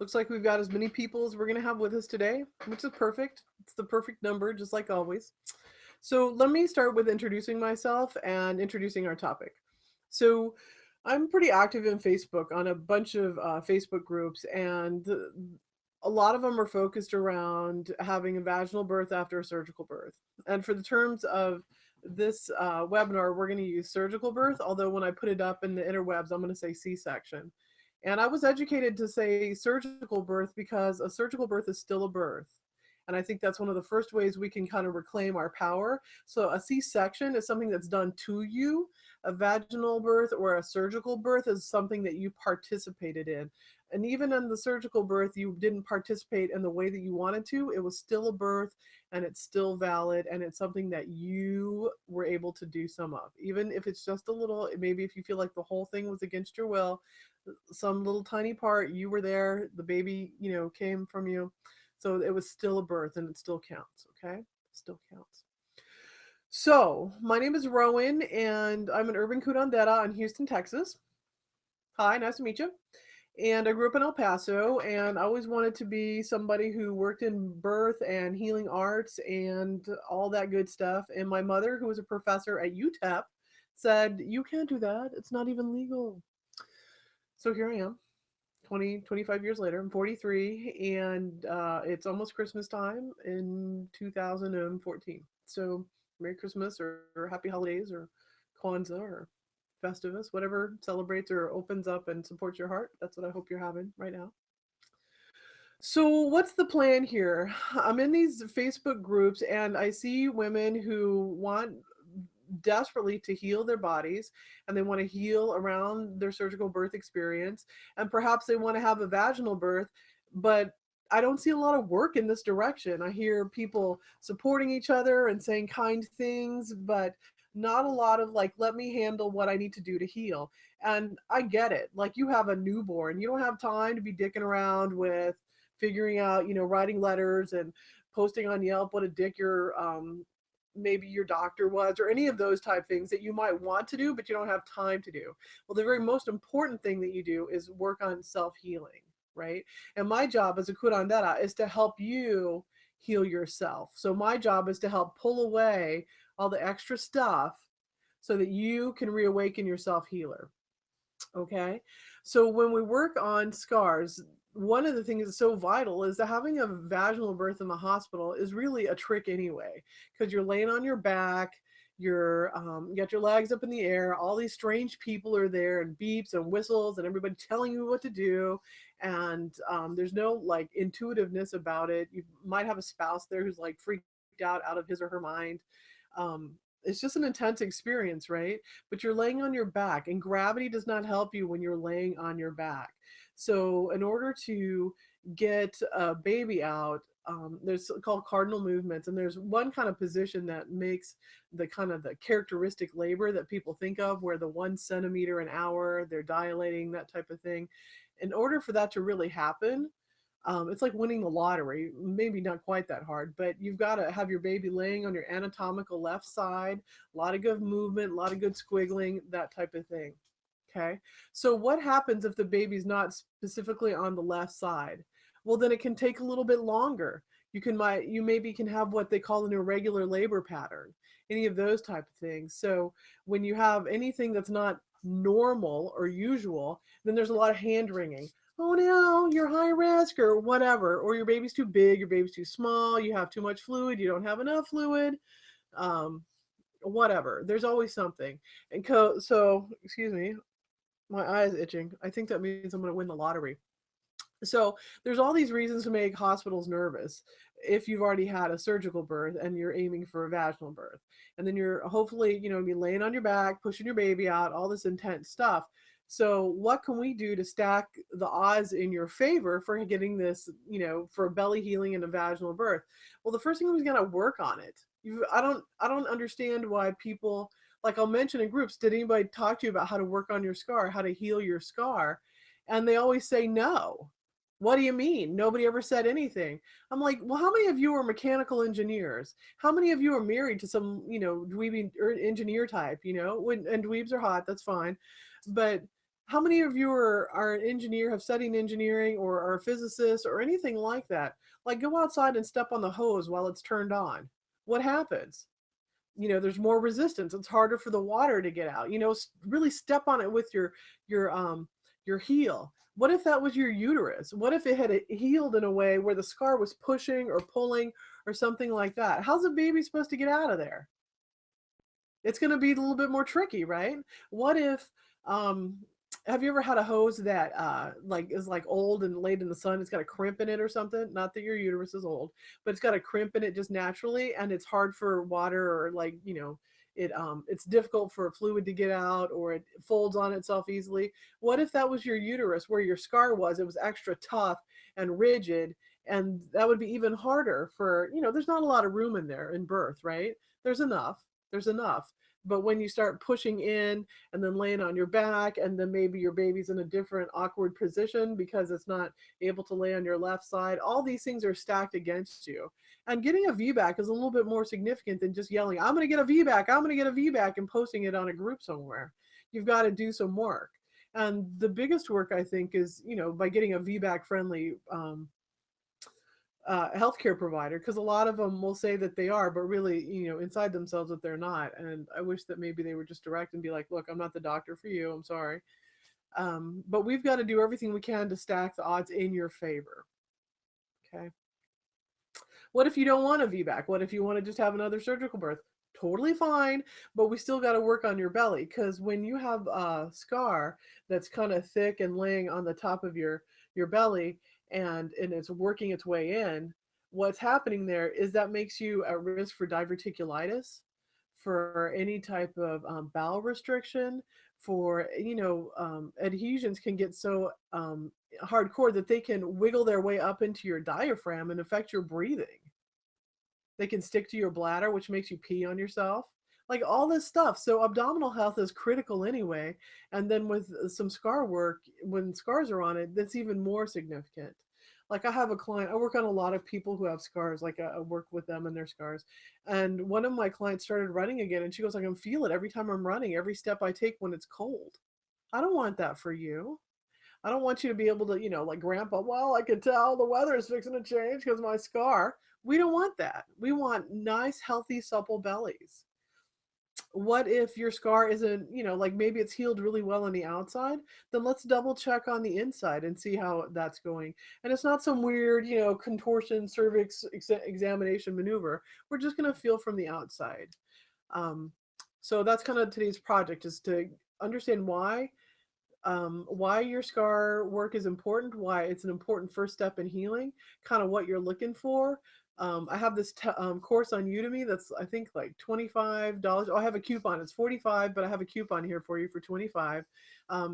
Looks like we've got as many people as we're going to have with us today, which is perfect. It's the perfect number, just like always. So let me start with introducing myself and introducing our topic. So I'm pretty active in Facebook on a bunch of Facebook groups, and a lot of them are focused around having a vaginal birth after a surgical birth. And for the terms of this webinar, we're going to use surgical birth, although when I put it up in the interwebs, I'm going to say C-section. And I was educated to say surgical birth because a surgical birth is still a birth. And I think that's one of the first ways we can kind of reclaim our power. So a C-section is something that's done to you. A vaginal birth or a surgical birth is something that you participated in. And even in the surgical birth, you didn't participate in the way that you wanted to. It was still a birth and it's still valid. And it's something that you were able to do some of. Even if it's just a little, maybe if you feel like the whole thing was against your will, some little tiny part, you were there, the baby, came from you. So it was still a birth and it still counts, okay? Still counts. So my name is Rowan and I'm an urban curandera in Houston, Texas. Hi, nice to meet you. And I grew up in El Paso and I always wanted to be somebody who worked in birth and healing arts and all that good stuff. And my mother, who was a professor at UTEP, said, "You can't do that. It's not even legal." So here I am, 25 years later. I'm 43 and it's almost Christmas time in 2014. So Merry Christmas or Happy Holidays or Kwanzaa or Festivus, whatever celebrates or opens up and supports your heart. That's what I hope you're having right now. So, what's the plan here? I'm in these Facebook groups and I see women who want desperately to heal their bodies and they want to heal around their surgical birth experience. And perhaps they want to have a vaginal birth, but I don't see a lot of work in this direction. I hear people supporting each other and saying kind things, but not a lot of like, let me handle what I need to do to heal. And I get it. Like, you have a newborn, you don't have time to be dicking around with figuring out, writing letters and posting on Yelp what a dick your maybe your doctor was, or any of those type things that you might want to do but you don't have time to do. Well, the very most important thing that you do is work on self-healing, right? And my job as a curandera is to help you heal yourself. So my job is to help pull away all the extra stuff so that you can reawaken your self-healer. Okay. So when we work on scars, one of the things that's so vital is that having a vaginal birth in the hospital is really a trick anyway, because you're laying on your back, you got your legs up in the air, all these strange people are there and beeps and whistles and everybody telling you what to do. And there's no like intuitiveness about it. You might have a spouse there who's like freaked out of his or her mind. It's just an intense experience, right? But you're laying on your back, and gravity does not help you when you're laying on your back. So, in order to get a baby out, there's called cardinal movements, and there's one kind of position that makes the kind of the characteristic labor that people think of, where the 1 centimeter an hour, they're dilating, that type of thing. In order for that to really happen, it's like winning the lottery. Maybe not quite that hard, but you've got to have your baby laying on your anatomical left side, a lot of good movement, a lot of good squiggling, that type of thing. Okay. So what happens if the baby's not specifically on the left side? Well, then it can take a little bit longer. You maybe can have what they call an irregular labor pattern, any of those type of things. So when you have anything that's not normal or usual, then there's a lot of hand wringing. Oh no, you're high risk or whatever, or your baby's too big, your baby's too small, you have too much fluid, you don't have enough fluid, um, whatever. There's always something. And so, excuse me, my eye is itching. I think that means I'm going to win the lottery. So there's all these reasons to make hospitals nervous if you've already had a surgical birth and you're aiming for a vaginal birth. And then you're hopefully, be laying on your back, pushing your baby out, all this intense stuff. So what can we do to stack the odds in your favor for getting this, for belly healing and a vaginal birth? Well, the first thing was going to work on it. I don't understand why people, like, I'll mention in groups, did anybody talk to you about how to work on your scar, how to heal your scar? And they always say no. What do you mean? Nobody ever said anything. I'm like, well, how many of you are mechanical engineers? How many of you are married to some, dweeby or engineer type, and dweebs are hot, that's fine. But How many of you are an engineer, have studied engineering, or are a physicist or anything like that? Like, go outside and step on the hose while it's turned on. What happens? There's more resistance. It's harder for the water to get out. Really step on it with your heel. What if that was your uterus? What if it had healed in a way where the scar was pushing or pulling or something like that? How's a baby supposed to get out of there? It's going to be a little bit more tricky, right? What if um have you ever had a hose that like is like old and laid in the sun? It's got a crimp in it or something. Not that your uterus is old, but it's got a crimp in it just naturally, and it's hard for water, or like, it's difficult for fluid to get out, or it folds on itself easily. What if that was your uterus where your scar was? It was extra tough and rigid, and that would be even harder for, there's not a lot of room in there in birth, right? There's enough. But when you start pushing in and then laying on your back, and then maybe your baby's in a different awkward position because it's not able to lay on your left side, all these things are stacked against you. And getting a VBAC is a little bit more significant than just yelling, I'm going to get a VBAC, I'm going to get a VBAC, and posting it on a group somewhere. You've got to do some work. And the biggest work, I think, is, by getting a VBAC friendly healthcare provider, because a lot of them will say that they are, but really, inside themselves that they're not. And I wish that maybe they were just direct and be like, look, I'm not the doctor for you. I'm sorry. But we've got to do everything we can to stack the odds in your favor. Okay. What if you don't want a VBAC? What if you want to just have another surgical birth? Totally fine, but we still got to work on your belly, because when you have a scar that's kind of thick and laying on the top of your belly, and it's working its way in, what's happening there is that makes you at risk for diverticulitis, for any type of bowel restriction, for, adhesions can get so hardcore that they can wiggle their way up into your diaphragm and affect your breathing. They can stick to your bladder, which makes you pee on yourself. Like, all this stuff. So abdominal health is critical anyway. And then with some scar work, when scars are on it, that's even more significant. Like, I have a client, I work on a lot of people who have scars. Like, I work with them and their scars. And one of my clients started running again, and she goes, I can feel it every time I'm running, every step I take when it's cold. I don't want that for you. I don't want you to be able to, like grandpa, well, I can tell the weather is fixing to change because my scar. We don't want that. We want nice, healthy, supple bellies. What if your scar isn't, like maybe it's healed really well on the outside? Then let's double check on the inside and see how that's going. And it's not some weird, contortion cervix examination maneuver. We're just going to feel from the outside. Um, so that's kind of today's project, is to understand why your scar work is important, why it's an important first step in healing, kind of what you're looking for. I have this course on Udemy that's, I think, like $25. Oh, I have a coupon. It's 45, but I have a coupon here for you for 25.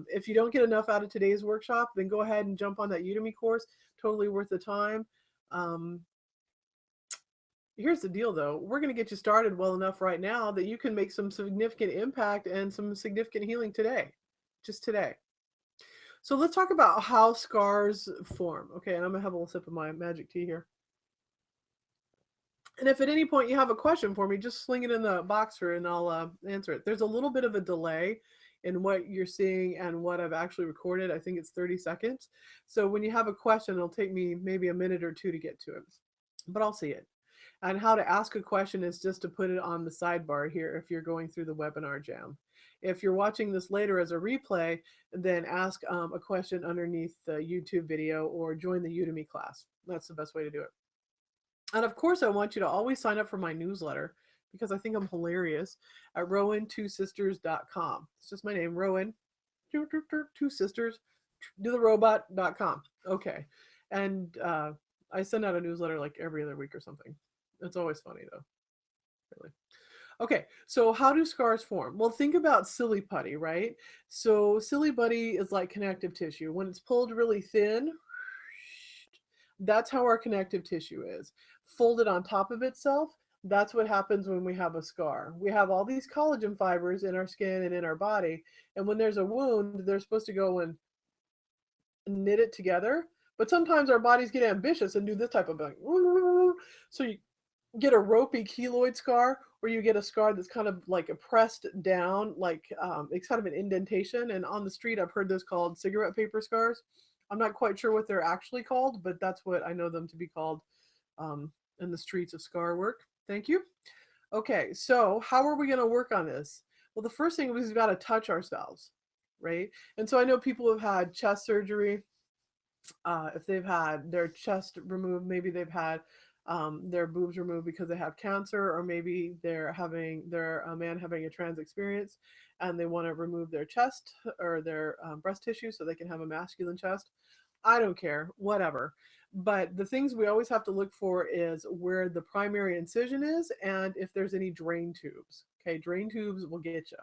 If you don't get enough out of today's workshop, then go ahead and jump on that Udemy course. Totally worth the time. Um, Here's the deal, though. We're going to get you started well enough right now that you can make some significant impact and some significant healing today, just today. So let's talk about how scars form. Okay, and I'm gonna have a little sip of my magic tea here. And if at any point you have a question for me, just sling it in the box here and I'll answer it. There's a little bit of a delay in what you're seeing and what I've actually recorded. I think it's 30 seconds. So when you have a question, it'll take me maybe a minute or two to get to it, but I'll see it. And how to ask a question is just to put it on the sidebar here if you're going through the webinar jam. If you're watching this later as a replay, then ask a question underneath the YouTube video or join the Udemy class. That's the best way to do it. And of course, I want you to always sign up for my newsletter, because I think I'm hilarious, at rowan2sisters.com. It's just my name, Rowan, two sisters, do the robot.com. Okay. And I send out a newsletter like every other week or something. It's always funny, though. Really. Okay, so how do scars form? Well, think about silly putty, right? So silly putty is like connective tissue. When it's pulled really thin, that's how our connective tissue is. Folded on top of itself, that's what happens when we have a scar. We have all these collagen fibers in our skin and in our body, and when there's a wound, they're supposed to go and knit it together. But sometimes our bodies get ambitious and do this type of thing. So get a ropey keloid scar, or you get a scar that's kind of like pressed down, like it's kind of an indentation. And on the street, I've heard those called cigarette paper scars. I'm not quite sure what they're actually called, but that's what I know them to be called um, in the streets of scar work. Thank you. Okay, so how are we going to work on this? Well, the first thing is we've got to touch ourselves, right? And so I know people who have had chest surgery, if they've had their chest removed, maybe they've had their boobs removed because they have cancer, or maybe they're a man having a trans experience, and they want to remove their chest or their breast tissue so they can have a masculine chest. I don't care, whatever. But the things we always have to look for is where the primary incision is and if there's any drain tubes. Okay, drain tubes will get you.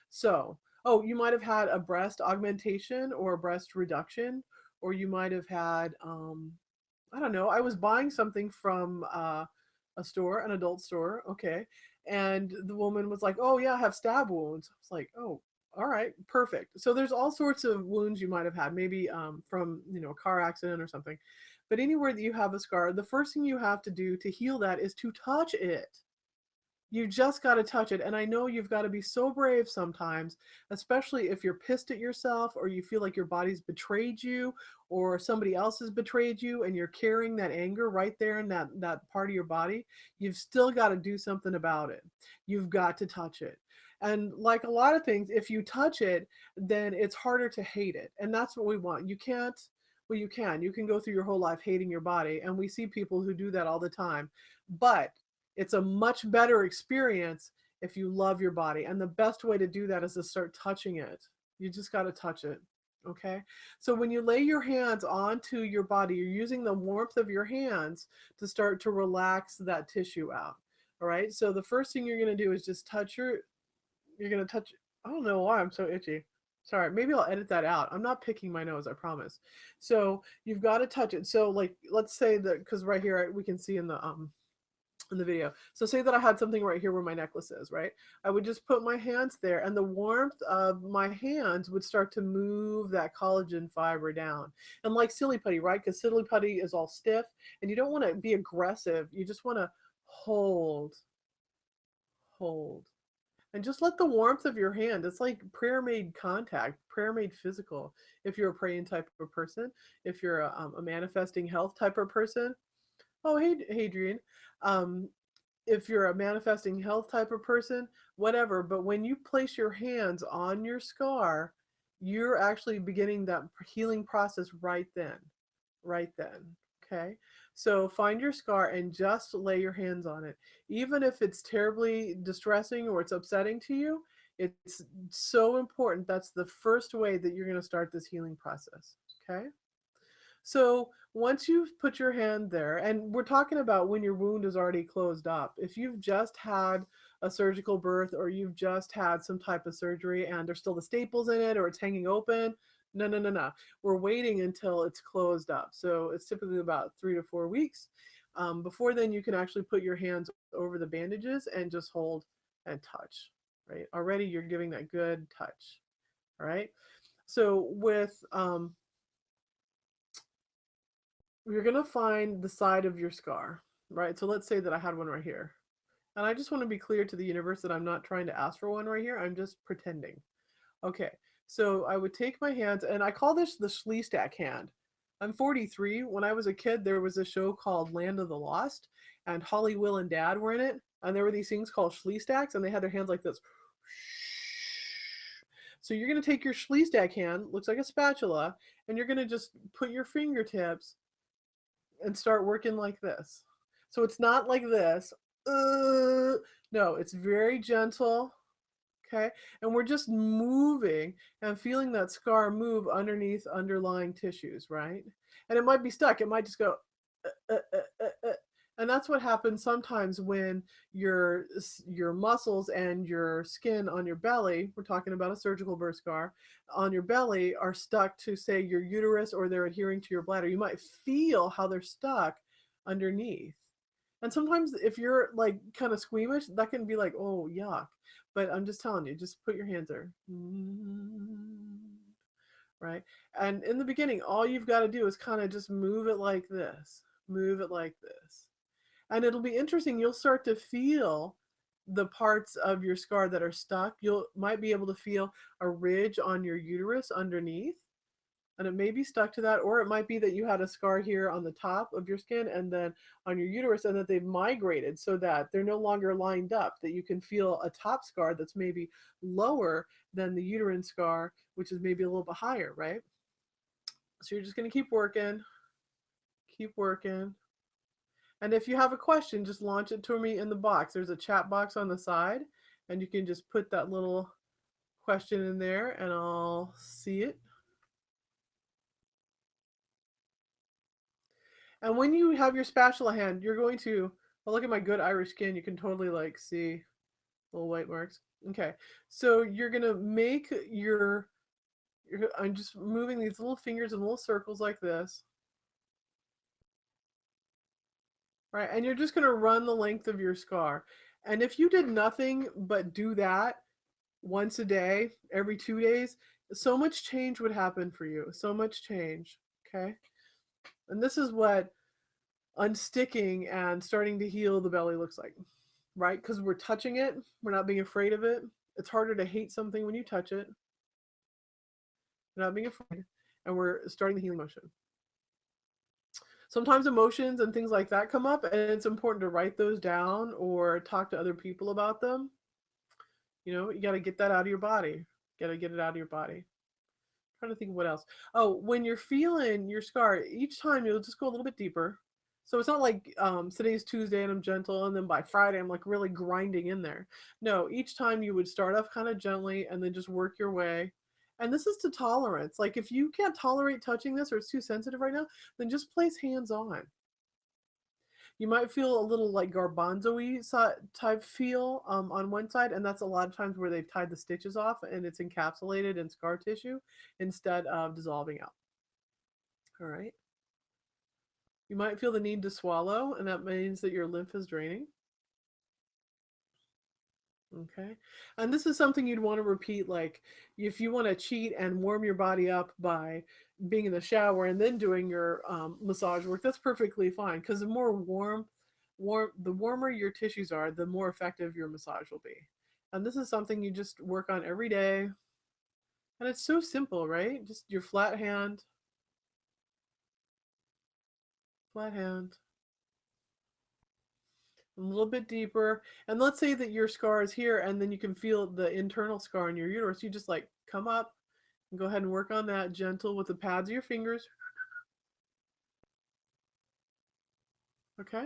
So, oh, you might have had a breast augmentation or a breast reduction, or you might have had, I don't know, I was buying something from a store, an adult store, okay, and the woman was like, "Oh yeah, I have stab wounds." I was like, "Oh, all right, perfect." So there's all sorts of wounds you might have had, maybe from a car accident or something. But anywhere that you have a scar, the first thing you have to do to heal that is to touch it. You just got to touch it. And I know you've got to be so brave sometimes, especially if you're pissed at yourself or you feel like your body's betrayed you or somebody else has betrayed you and you're carrying that anger right there in that part of your body. You've still got to do something about it. You've got to touch it. And like a lot of things, if you touch it, then it's harder to hate it. And that's what we want. You can't, well, you can. You can go through your whole life hating your body. And we see people who do that all the time. But it's a much better experience if you love your body. And the best way to do that is to start touching it. You just got to touch it. Okay. So when you lay your hands onto your body, you're using the warmth of your hands to start to relax that tissue out. All right. So the first thing you're going to do is just you're going to touch, I don't know why I'm so itchy. Sorry, maybe I'll edit that out. I'm not picking my nose, I promise. So you've got to touch it. So like, let's say that, because right here we can see in the video. So say that I had something right here where my necklace is, right? I would just put my hands there and the warmth of my hands would start to move that collagen fiber down. And like silly putty, right? Because silly putty is all stiff and you don't want to be aggressive. You just want to hold, hold. And just let the warmth of your hand, it's like prayer made contact, prayer made physical. If you're a praying type of person, if you're a manifesting health type of person. Oh, hey, Hadrian. Um, if you're a manifesting health type of person, whatever. But when you place your hands on your scar, you're actually beginning that healing process right then. Right then. Okay. So find your scar and just lay your hands on it. Even if it's terribly distressing or it's upsetting to you, it's so important. That's the first way that you're going to start this healing process. Okay. So once you've put your hand there, and we're talking about when your wound is already closed up, if you've just had a surgical birth or you've just had some type of surgery and there's still the staples in it or it's hanging open, no, no, no, no. We're waiting until it's closed up. So it's typically about 3 to 4 weeks. Before then, you can actually put your hands over the bandages and just hold and touch, right? Already you're giving that good touch, all right? So with you're going to find the side of your scar, right? So let's say that I had one right here. And I just want to be clear to the universe that I'm not trying to ask for one right here. I'm just pretending. Okay. So I would take my hands, and I call this the Schleestack hand. I'm 43. When I was a kid, there was a show called Land of the Lost, and Holly, Will, and Dad were in it. And there were these things called Schleestacks, and they had their hands like this. So you're going to take your Schleestack hand, looks like a spatula, and you're going to just put your fingertips and start working like this. So it's not like this. No, it's very gentle. Okay. And we're just moving and feeling that scar move underneath underlying tissues, right? And it might be stuck. It might just go, uh, uh, uh, uh, uh. And that's what happens sometimes when your muscles and your skin on your belly, we're talking about a surgical birth scar, on your belly are stuck to, say, your uterus, or they're adhering to your bladder. You might feel how they're stuck underneath. And sometimes if you're like kind of squeamish, that can be like, oh, yuck. But I'm just telling you, just put your hands there. Right? And in the beginning, all you've got to do is kind of just move it like this. Move it like this. And it'll be interesting. You'll start to feel the parts of your scar that are stuck. You'll might be able to feel a ridge on your uterus underneath, and it may be stuck to that, or it might be that you had a scar here on the top of your skin and then on your uterus, and that they've migrated so that they're no longer lined up, that you can feel a top scar that's maybe lower than the uterine scar, which is maybe a little bit higher, right? So you're just going to keep working. And if you have a question, just launch it to me in the box. There's a chat box on the side, and you can just put that little question in there and I'll see it. And when you have your spatula hand, you're going to, well, look at my good Irish skin. You can totally like see little white marks. Okay, so you're gonna make I'm just moving these little fingers in little circles like this, right? And you're just gonna run the length of your scar. And if you did nothing but do that once a day, every 2 days, so much change would happen for you. So much change. Okay. And this is what unsticking and starting to heal the belly looks like, right? Because we're touching it, we're not being afraid of it. It's harder to hate something when you touch it. We're not being afraid, and we're starting the healing motion. Sometimes emotions and things like that come up, and it's important to write those down or talk to other people about them. You got to get that out of your body. Got to get it out of your body. Trying to think of what else. Oh, when you're feeling your scar, each time you'll just go a little bit deeper. So it's not like today's Tuesday and I'm gentle, and then by Friday I'm like really grinding in there. No, each time you would start off kind of gently and then just work your way. And this is to tolerance. Like if you can't tolerate touching this or it's too sensitive right now, then just place hands on. You might feel a little like garbanzo-y type feel on one side, and that's a lot of times where they've tied the stitches off and it's encapsulated in scar tissue instead of dissolving out. All right. You might feel the need to swallow, and that means that your lymph is draining. Okay. And this is something you'd want to repeat, like if you want to cheat and warm your body up by being in the shower and then doing your massage work, that's perfectly fine, because the warmer your tissues are, the more effective your massage will be. And this is something you just work on every day. And it's so simple, right? Just your flat hand, a little bit deeper. And let's say that your scar is here and then you can feel the internal scar in your uterus. You just like come up and go ahead and work on that gentle with the pads of your fingers. Okay.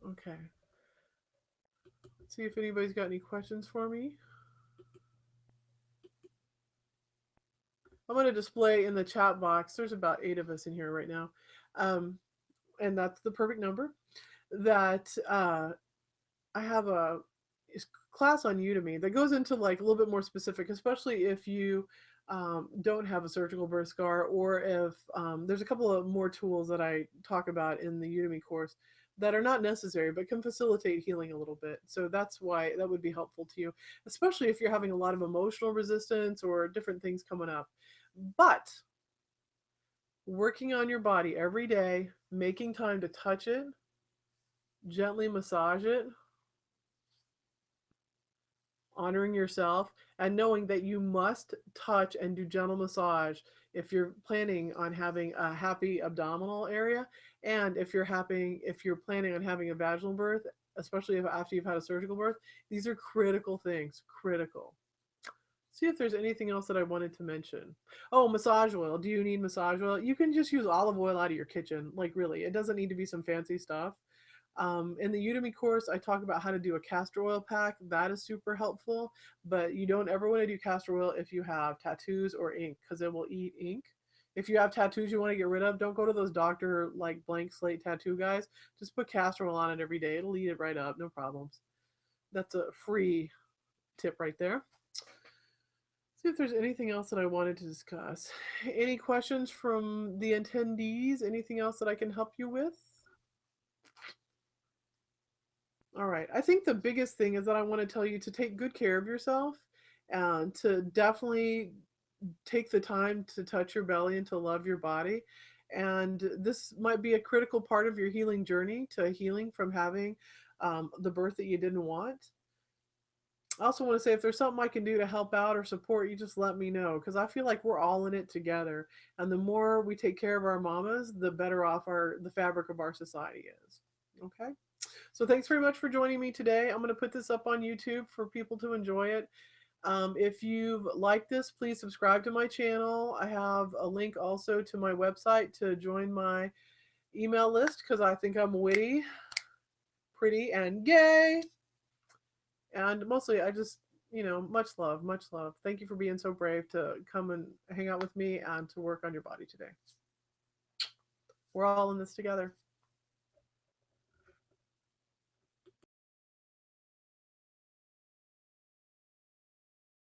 Okay. Let's see if anybody's got any questions for me. I'm going to display in the chat box. There's about 8 of us in here right now. And that's the perfect number. That I have a class on Udemy that goes into like a little bit more specific, especially if you don't have a surgical birth scar, or if there's a couple of more tools that I talk about in the Udemy course that are not necessary but can facilitate healing a little bit. So that's why that would be helpful to you, especially if you're having a lot of emotional resistance or different things coming up. But working on your body every day, making time to touch it, gently massage it, honoring yourself, and knowing that you must touch and do gentle massage if you're planning on having a happy abdominal area, and if you're planning on having a vaginal birth, especially after you've had a surgical birth. These are critical things. Critical. See if there's anything else that I wanted to mention. Oh, massage oil. Do you need massage oil? You can just use olive oil out of your kitchen. Like really, it doesn't need to be some fancy stuff. In the Udemy course, I talk about how to do a castor oil pack. That is super helpful, but you don't ever want to do castor oil if you have tattoos or ink, because it will eat ink. If you have tattoos you want to get rid of, don't go to those doctor like blank slate tattoo guys. Just put castor oil on it every day. It'll eat it right up, no problems. That's a free tip right there. See if there's anything else that I wanted to discuss. Any questions from the attendees? Anything else that I can help you with? All right. I think the biggest thing is that I want to tell you to take good care of yourself and to definitely take the time to touch your belly and to love your body. And this might be a critical part of your healing journey to healing from having the birth that you didn't want. I also want to say if there's something I can do to help out or support you, just let me know, because I feel like we're all in it together. And the more we take care of our mamas, the better off the fabric of our society is. Okay. So thanks very much for joining me today. I'm going to put this up on YouTube for people to enjoy it. If you've liked this, please subscribe to my channel. I have a link also to my website to join my email list because I think I'm witty, pretty, and gay. And mostly, I just, much love, much love. Thank you for being so brave to come and hang out with me and to work on your body today. We're all in this together.